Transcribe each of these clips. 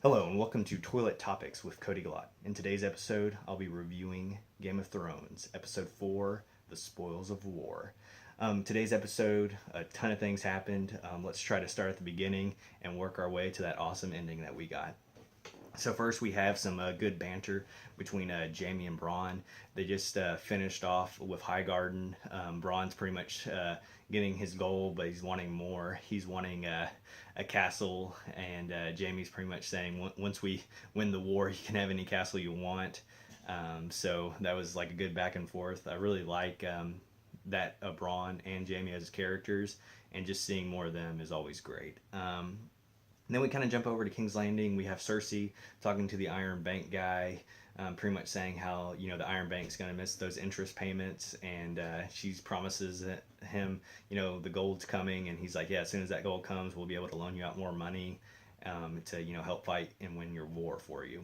Hello and welcome to Toilet Topics with Cody Glott. In today's episode, I'll be reviewing Game of Thrones, Episode 4, The Spoils of War. Today's episode, a ton of things happened. Let's try to start at the beginning and work our way to that awesome ending that we got. So first we have some good banter between Jaime and Bronn. They just finished off with Highgarden. Bronn's pretty much getting his goal, but he's wanting more. He's wanting a castle, and Jaime's pretty much saying, once we win the war, you can have any castle you want. So that was like a good back and forth. I really like that Bronn and Jaime as characters, and just seeing more of them is always great. And then we kind of jump over to King's Landing. We have Cersei talking to the Iron Bank guy, pretty much saying how the Iron Bank's going to miss those interest payments, and she promises him the gold's coming, and he's like, yeah, as soon as that gold comes, we'll be able to loan you out more money to help fight and win your war for you.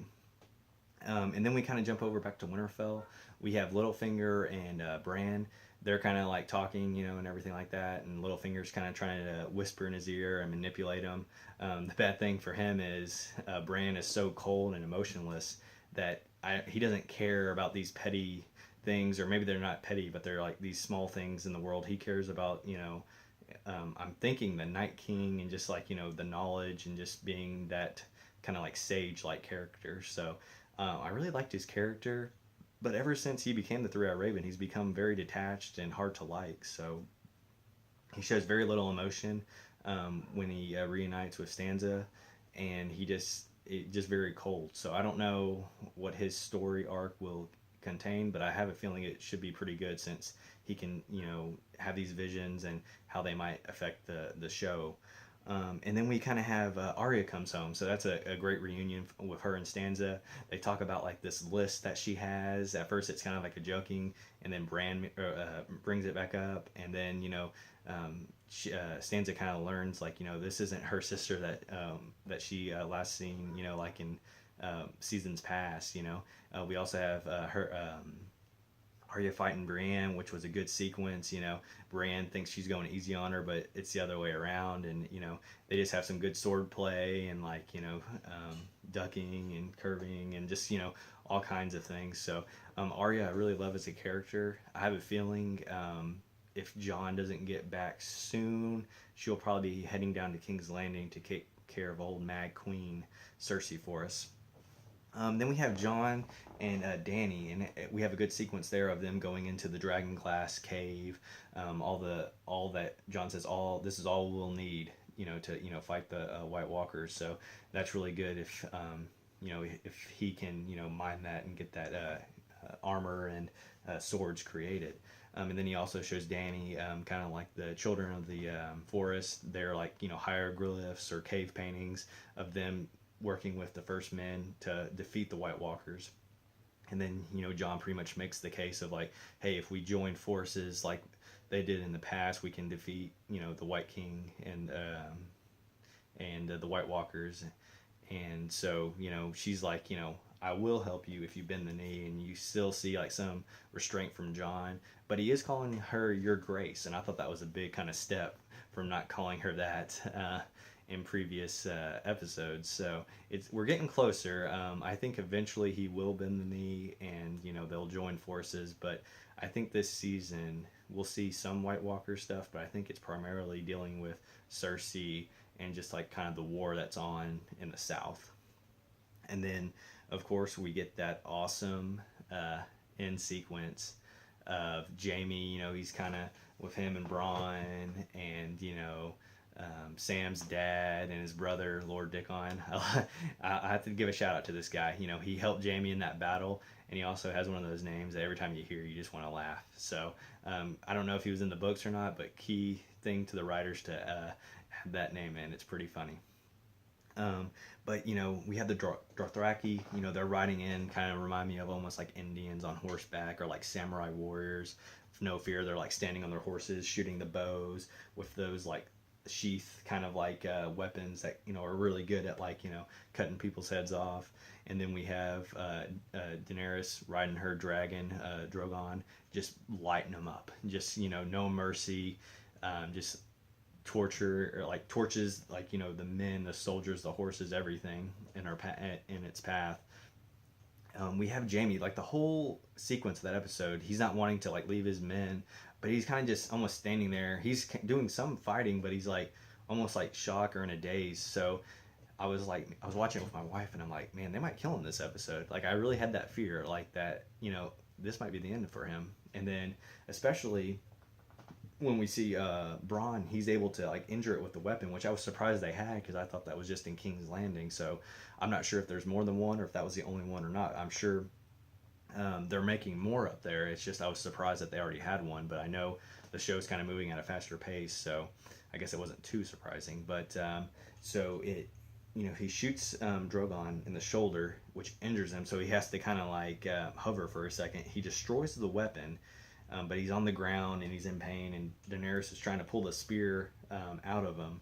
And then we kind of jump over back to Winterfell. We have Littlefinger and Bran. They're kind of like talking, and everything like that. And Littlefinger's kind of trying to whisper in his ear and manipulate him. The bad thing for him is Bran is so cold and emotionless that he doesn't care about these petty things, or maybe they're not petty, but they're like these small things in the world. He cares about, I'm thinking the Night King, and just like, the knowledge, and just being that kind of like sage like character. So I really liked his character, but ever since he became the Three-Eyed Raven, he's become very detached and hard to like. So he shows very little emotion when he reunites with Stanza, and just very cold. So I don't know what his story arc will contain, but I have a feeling it should be pretty good, since he can have these visions and how they might affect the show. And then we kind of have Arya comes home, so that's a great reunion with her and Stanza. They talk about like this list that she has. At first, it's kind of like a joking, and then Bran brings it back up, and then Stanza kind of learns like this isn't her sister that she last seen like in seasons past. We also have her. Arya fighting Brienne, which was a good sequence. Brienne thinks she's going easy on her, but it's the other way around. And they just have some good sword play, and like ducking and curving, and just all kinds of things. So Arya, I really love as a character. I have a feeling if Jon doesn't get back soon, she'll probably be heading down to King's Landing to take care of old Mad Queen Cersei for us. Then we have Jon and Dany, and we have a good sequence there of them going into the Dragon Glass cave. All that Jon says, all this is all we'll need, to fight the White Walkers. So that's really good if he can mine that and get that armor and swords created. And then he also shows Dany kind of like the children of the forest. They're like hieroglyphs or cave paintings of them working with the first men to defeat the White Walkers. And then Jon pretty much makes the case of like, hey, if we join forces like they did in the past, we can defeat the White King and the White Walkers. And so she's like, I will help you if you bend the knee. And you still see like some restraint from Jon, but he is calling her Your Grace, and I thought that was a big kind of step from not calling her that in previous episodes. So we're getting closer. I think eventually he will bend the knee, and they'll join forces. But I think this season we'll see some White Walker stuff, but I think it's primarily dealing with Cersei and just like kind of the war that's on in the South. And then of course we get that awesome end sequence of Jaime. He's kind of with him and Bronn, and Sam's dad and his brother Lord Dickon. I have to give a shout out to this guy. He helped Jaime in that battle, and he also has one of those names that every time you hear, you just want to laugh. So I don't know if he was in the books or not, but key thing to the writers to have that name in. It's pretty funny. But we have the Dothraki. They're riding in, kind of remind me of almost like Indians on horseback, or like samurai warriors. With no fear, they're like standing on their horses, shooting the bows with those like sheath kind of like weapons that are really good at like cutting people's heads off. And then we have Daenerys riding her dragon Drogon, just lighting them up, just no mercy, just torture or like torches, like, you know, the men, the soldiers, the horses, everything in in its path. We have Jamie, like the whole sequence of that episode. He's not wanting to like leave his men, but he's kind of just almost standing there. He's doing some fighting, but he's like almost like shock or in a daze. So I was watching it with my wife, and I'm like, man, they might kill him this episode. Like I really had that fear, like that, you know, this might be the end for him. And then especially when we see Braun, he's able to like injure it with the weapon, which I was surprised they had because I thought that was just in King's Landing. So I'm not sure if there's more than one or if that was the only one or not. I'm sure they're making more up there. It's just I was surprised that they already had one, but I know the show's kind of moving at a faster pace, so I guess it wasn't too surprising. But so it, you know, he shoots Drogon in the shoulder, which injures him. So he has to kind of like hover for a second. He destroys the weapon, but he's on the ground and he's in pain. And Daenerys is trying to pull the spear out of him.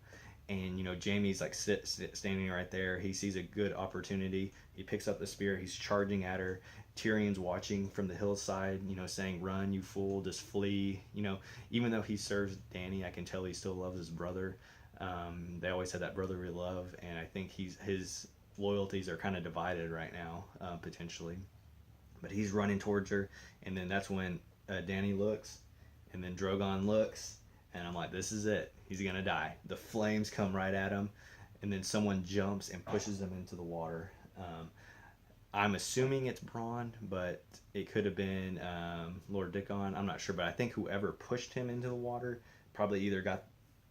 And you know, Jamie's like standing right there. He sees a good opportunity. He picks up the spear. He's charging at her. Tyrion's watching from the hillside, you know, saying, "Run, you fool! Just flee!" You know, even though he serves Dany, I can tell he still loves his brother. They always had that brotherly love, and I think his loyalties are kind of divided right now, potentially. But he's running towards her, and then that's when Dany looks, and then Drogon looks, and I'm like, this is it. He's gonna die. The flames come right at him, and then someone jumps and pushes him into the water. I'm assuming it's Bronn, but it could have been Lord Dickon. I'm not sure, but I think whoever pushed him into the water probably either got,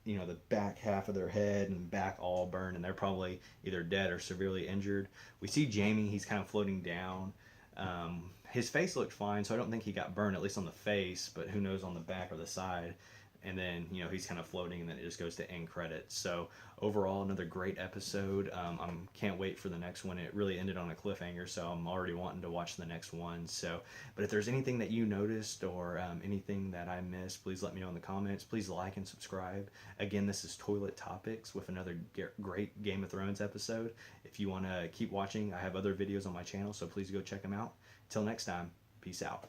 you know, the back half of their head and back all burned, and they're probably either dead or severely injured. We see Jamie; he's kind of floating down. His face looked fine, so I don't think he got burned, at least on the face. But who knows on the back or the side? And then, you know, he's kind of floating, and then it just goes to end credits. So overall, another great episode. I can't wait for the next one. It really ended on a cliffhanger, so I'm already wanting to watch the next one. So, but if there's anything that you noticed or anything that I missed, please let me know in the comments. Please like and subscribe. Again, this is Toilet Topics with another great Game of Thrones episode. If you want to keep watching, I have other videos on my channel, so please go check them out. Till next time, peace out.